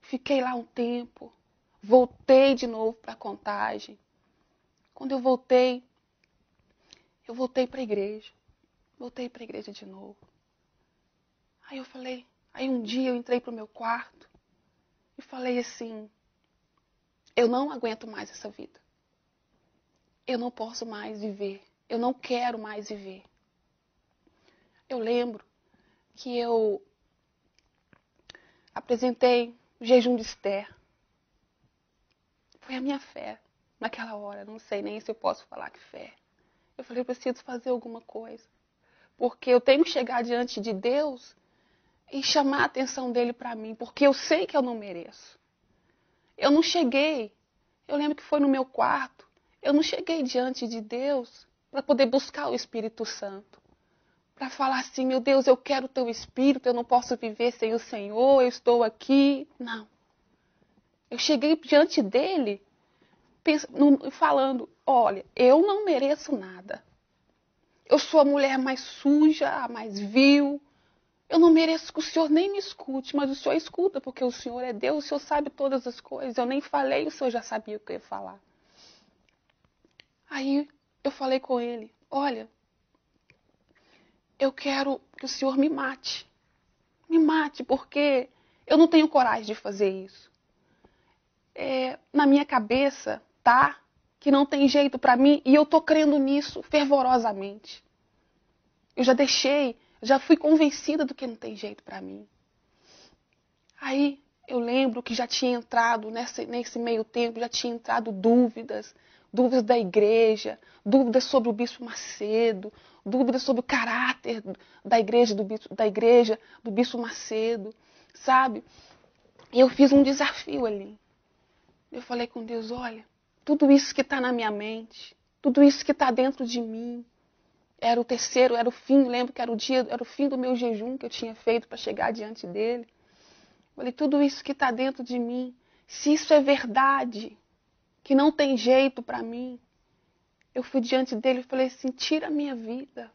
Fiquei lá um tempo, voltei de novo para Contagem. Quando eu voltei para a igreja. Voltei para a igreja de novo. Aí um dia eu entrei para o meu quarto e falei assim, eu não aguento mais essa vida. Eu não posso mais viver. Eu não quero mais viver. Eu lembro que eu apresentei o jejum de Esther. Foi a minha fé naquela hora. Não sei nem se eu posso falar que fé. Eu falei, eu preciso fazer alguma coisa. Porque eu tenho que chegar diante de Deus e chamar a atenção dele para mim. Porque eu sei que eu não mereço. Eu não cheguei. Eu lembro que foi no meu quarto. Eu não cheguei diante de Deus para poder buscar o Espírito Santo. Para falar assim, meu Deus, eu quero o teu Espírito, eu não posso viver sem o Senhor, eu estou aqui. Não. Eu cheguei diante dele falando, olha, eu não mereço nada. Eu sou a mulher mais suja, a mais vil. Eu não mereço que o Senhor nem me escute, mas o Senhor escuta, porque o Senhor é Deus, o Senhor sabe todas as coisas. Eu nem falei, o Senhor já sabia o que eu ia falar. Aí eu falei com ele, olha, eu quero que o Senhor me mate. Me mate, porque eu não tenho coragem de fazer isso. Na minha cabeça, tá? Que não tem jeito para mim, e eu tô crendo nisso fervorosamente. Eu já fui convencida do que não tem jeito para mim. Aí eu lembro que já tinha entrado, nesse meio tempo, já tinha entrado dúvidas da igreja, dúvidas sobre o Bispo Macedo, dúvidas sobre o caráter da igreja do Bispo Macedo, sabe? E eu fiz um desafio ali. Eu falei com Deus, olha, tudo isso que está na minha mente, tudo isso que está dentro de mim, era o fim, lembro que era o fim do meu jejum que eu tinha feito para chegar diante dele. Eu falei, tudo isso que está dentro de mim, se isso é verdade, que não tem jeito para mim, eu fui diante dele e falei assim, tira a minha vida.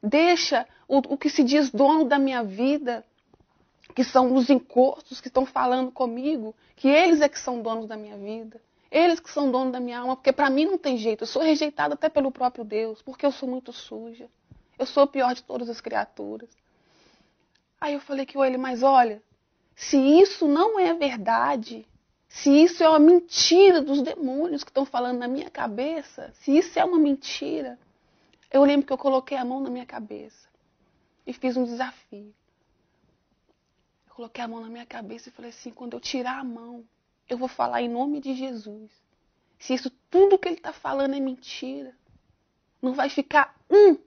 Deixa o que se diz dono da minha vida, que são os encostos que estão falando comigo, que eles é que são donos da minha vida. Eles que são donos da minha alma, porque para mim não tem jeito. Eu sou rejeitada até pelo próprio Deus, porque eu sou muito suja. Eu sou o pior de todas as criaturas. Aí eu falei com ele, mas olha, se isso não é verdade, se isso é uma mentira dos demônios que estão falando na minha cabeça, se isso é uma mentira, eu lembro que eu coloquei a mão na minha cabeça e fiz um desafio. Eu coloquei a mão na minha cabeça e falei assim, quando eu tirar a mão, eu vou falar em nome de Jesus. Se isso tudo que ele está falando é mentira, não vai ficar o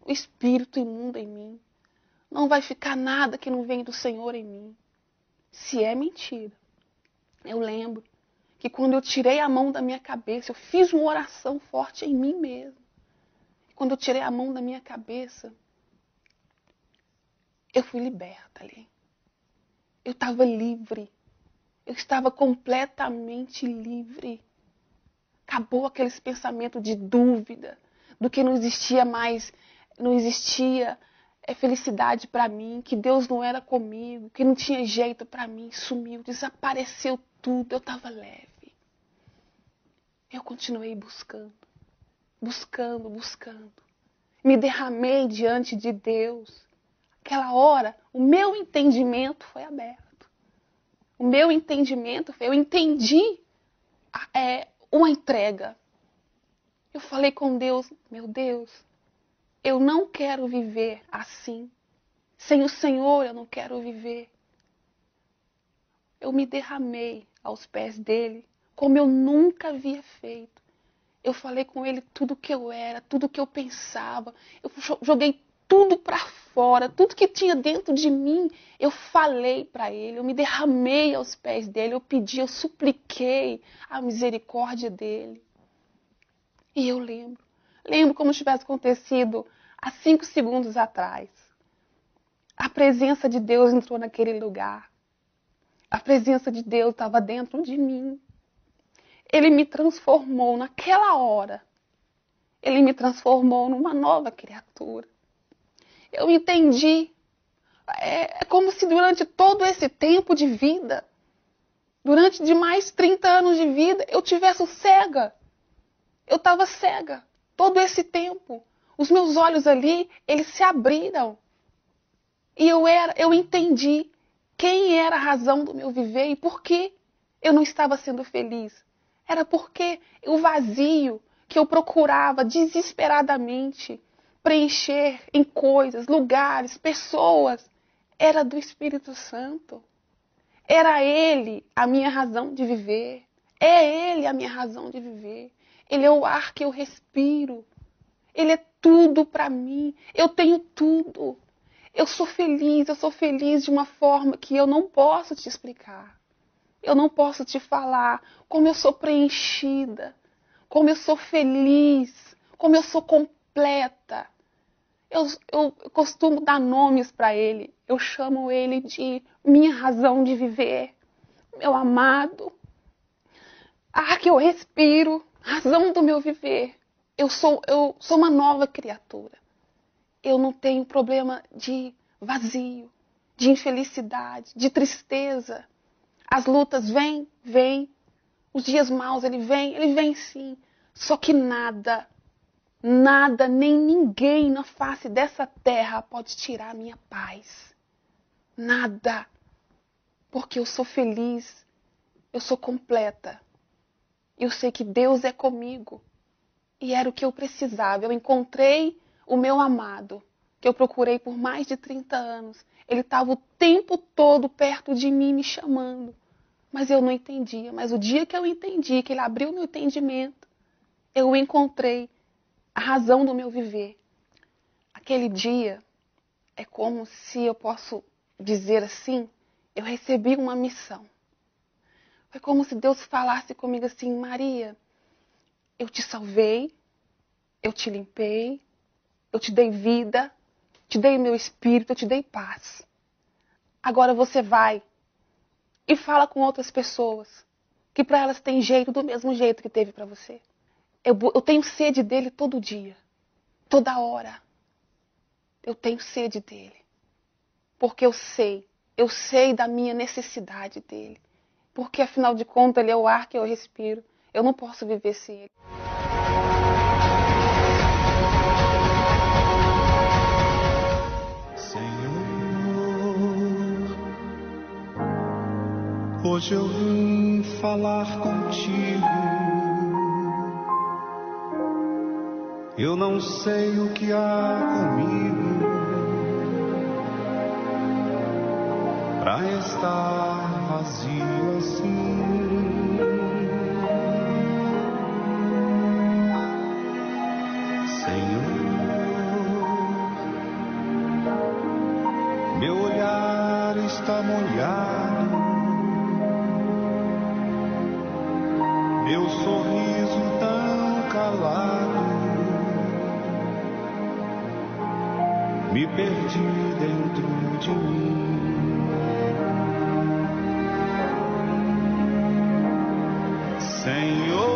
espírito imundo em mim. Não vai ficar nada que não vem do Senhor em mim. Se é mentira. Eu lembro que quando eu tirei a mão da minha cabeça, eu fiz uma oração forte em mim mesmo. Quando eu tirei a mão da minha cabeça, eu fui liberta ali. Eu estava livre. Eu estava completamente livre. Acabou aqueles pensamentos de dúvida, do que não existia mais, não existia felicidade para mim, que Deus não era comigo, que não tinha jeito para mim. Sumiu, desapareceu tudo. Eu estava leve. Eu continuei buscando. Me derramei diante de Deus. Aquela hora, o meu entendimento foi aberto. O meu entendimento foi, eu entendi uma entrega. Eu falei com Deus, meu Deus, eu não quero viver assim. Sem o Senhor eu não quero viver. Eu me derramei aos pés dele, como eu nunca havia feito. Eu falei com ele tudo que eu era, tudo que eu pensava. Eu joguei tudo para fora, tudo que tinha dentro de mim, eu falei para ele, eu me derramei aos pés dele, eu pedi, eu supliquei a misericórdia dele. E eu lembro como se tivesse acontecido há 5 segundos atrás. A presença de Deus entrou naquele lugar. A presença de Deus estava dentro de mim. Ele me transformou naquela hora. Ele me transformou numa nova criatura. Eu entendi. É como se durante todo esse tempo de vida, durante de mais 30 anos de vida, eu tivesse cega. Eu estava cega todo esse tempo. Os meus olhos ali, eles se abriram. E eu entendi quem era a razão do meu viver e por que eu não estava sendo feliz. Era porque o vazio que eu procurava desesperadamente preencher em coisas, lugares, pessoas, era do Espírito Santo. Era Ele a minha razão de viver. É Ele a minha razão de viver. Ele é o ar que eu respiro. Ele é tudo para mim. Eu tenho tudo. Eu sou feliz de uma forma que eu não posso te explicar. Eu não posso te falar como eu sou preenchida, como eu sou feliz, como eu sou completa. Eu costumo dar nomes para Ele. Eu chamo Ele de minha razão de viver, meu amado, ar que eu respiro, razão do meu viver. Eu sou uma nova criatura. Eu não tenho problema de vazio, de infelicidade, de tristeza. As lutas vêm. Os dias maus, ele vem sim. Só que nada, nem ninguém na face dessa terra pode tirar a minha paz. Nada. Porque eu sou feliz, eu sou completa. Eu sei que Deus é comigo. E era o que eu precisava. Eu encontrei o meu amado, que eu procurei por mais de 30 anos. Ele estava o tempo todo perto de mim, me chamando. Mas eu não entendia. Mas o dia que eu entendi, que Ele abriu meu entendimento, eu encontrei a razão do meu viver. Aquele dia, é como se eu posso dizer assim, eu recebi uma missão. Foi como se Deus falasse comigo assim: Maria, eu te salvei, eu te limpei, eu te dei vida, te dei meu espírito, eu te dei paz. Agora você vai e fala com outras pessoas que para elas tem jeito do mesmo jeito que teve para você. Eu tenho sede dele todo dia, toda hora. Eu tenho sede dele. Porque eu sei da minha necessidade dele. Porque afinal de contas ele é o ar que eu respiro. Eu não posso viver sem ele. Hoje eu vim falar contigo. Eu não sei o que há comigo pra estar vazio assim. Senhor, meu olhar está molhado, meu sorriso tão calado, me perdi dentro de mim. Senhor,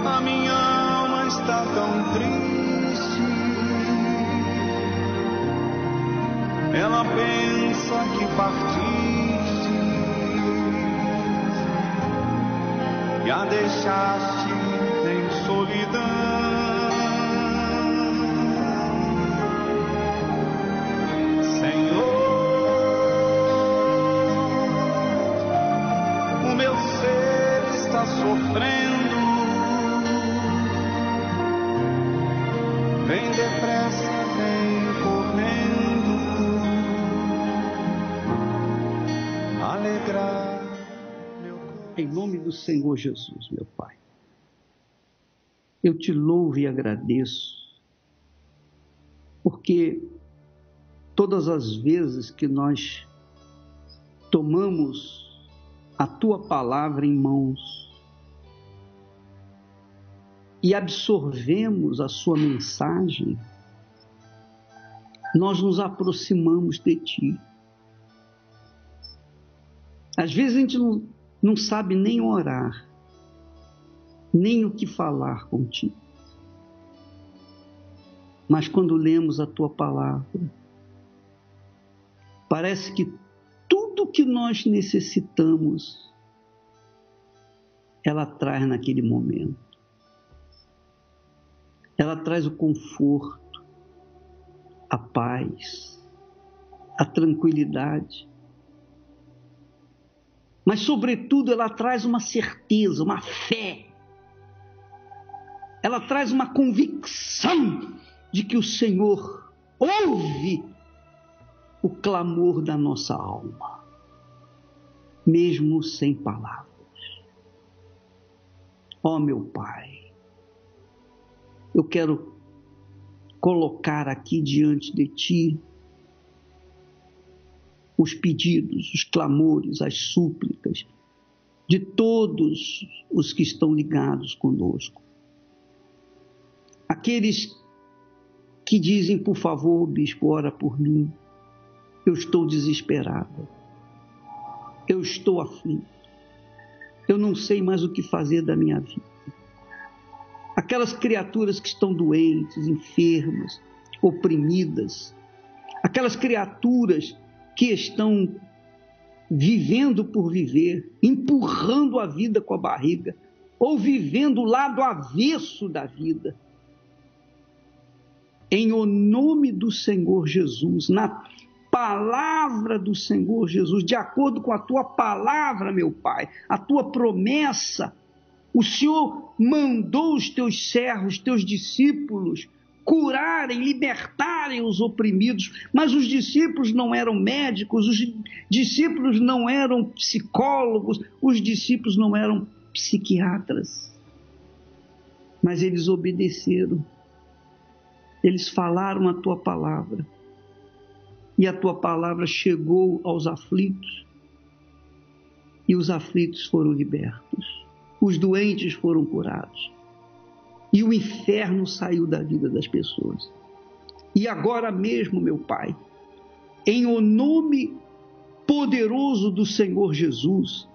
a minha alma está tão triste. Ela pensa que partiste e a deixaste em solidão. Sofrendo, vem depressa, vem correndo, alegrar meu coração. Em nome do Senhor Jesus, meu Pai, eu te louvo e agradeço, porque todas as vezes que nós tomamos a Tua palavra em mãos, e absorvemos a sua mensagem, nós nos aproximamos de Ti. Às vezes a gente não sabe nem orar, nem o que falar contigo. Mas quando lemos a Tua palavra, parece que tudo que nós necessitamos, ela traz naquele momento. Ela traz o conforto, a paz, a tranquilidade. Mas, sobretudo, ela traz uma certeza, uma fé. Ela traz uma convicção de que o Senhor ouve o clamor da nossa alma, mesmo sem palavras. Ó meu Pai, eu quero colocar aqui diante de Ti os pedidos, os clamores, as súplicas de todos os que estão ligados conosco. Aqueles que dizem, por favor, bispo, ora por mim. Eu estou desesperado. Eu estou aflito. Eu não sei mais o que fazer da minha vida. Aquelas criaturas que estão doentes, enfermas, oprimidas. Aquelas criaturas que estão vivendo por viver, empurrando a vida com a barriga, ou vivendo o lado avesso da vida. Em o nome do Senhor Jesus, na palavra do Senhor Jesus, de acordo com a tua palavra, meu Pai, a tua promessa, o Senhor mandou os teus servos, teus discípulos, curarem, libertarem os oprimidos, mas os discípulos não eram médicos, os discípulos não eram psicólogos, os discípulos não eram psiquiatras, mas eles obedeceram, eles falaram a tua palavra, e a tua palavra chegou aos aflitos, e os aflitos foram libertos, os doentes foram curados, e o inferno saiu da vida das pessoas. E agora mesmo, meu Pai, em o nome poderoso do Senhor Jesus,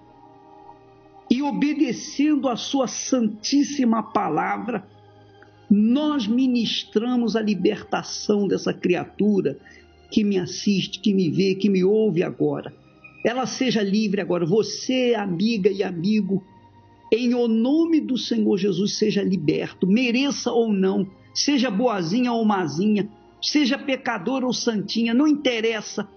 e obedecendo a sua santíssima palavra, nós ministramos a libertação dessa criatura que me assiste, que me vê, que me ouve agora. Ela seja livre agora. Você, amiga e amigo, em o nome do Senhor Jesus, seja liberto, mereça ou não, seja boazinha ou mazinha, seja pecador ou santinha, não interessa.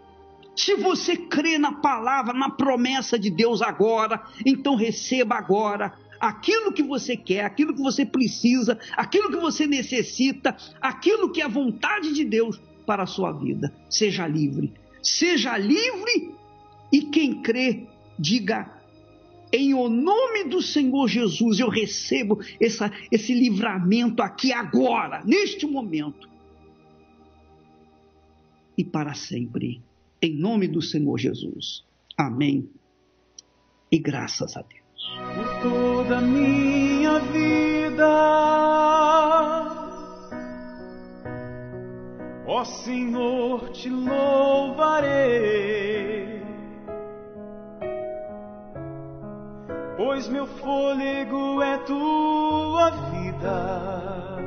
Se você crê na palavra, na promessa de Deus agora, então receba agora aquilo que você quer, aquilo que você precisa, aquilo que você necessita, aquilo que é a vontade de Deus para a sua vida. Seja livre e quem crê, diga: em o nome do Senhor Jesus, eu recebo esse livramento aqui agora, neste momento. E para sempre. Em nome do Senhor Jesus. Amém. E graças a Deus. Por toda a minha vida, ó Senhor, te louvarei. Pois meu fôlego é tua vida,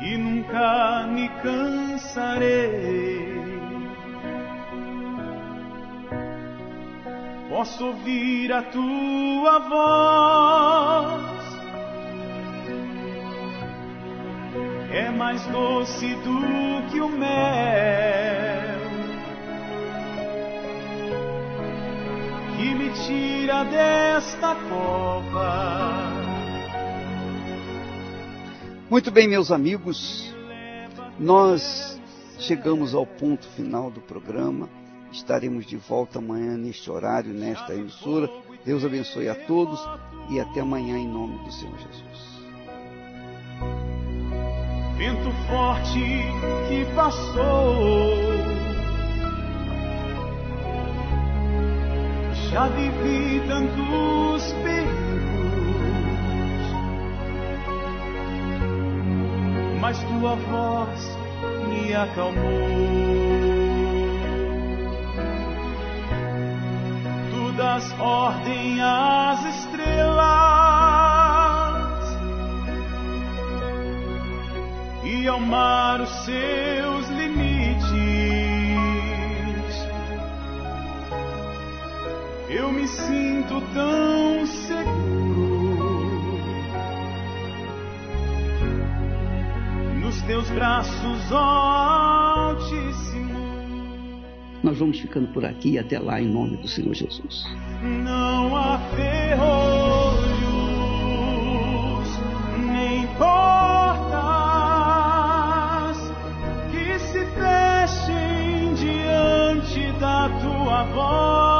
e nunca me cansarei. Posso ouvir a tua voz, é mais doce do que o mel, que me tira desta cova. Muito bem, meus amigos, nós chegamos ao ponto final do programa. Estaremos de volta amanhã neste horário, nesta emissora. Deus abençoe a todos e até amanhã em nome do Senhor Jesus. Vento forte que passou, já vivi tantos perigos, mas tua voz me acalmou. Tu das ordem às estrelas e ao mar os seus limites. Eu me sinto tão seguro nos teus braços, ó Altíssimo. Nós vamos ficando por aqui e até lá em nome do Senhor Jesus. Não há ferrolhos, nem portas que se a tua voz.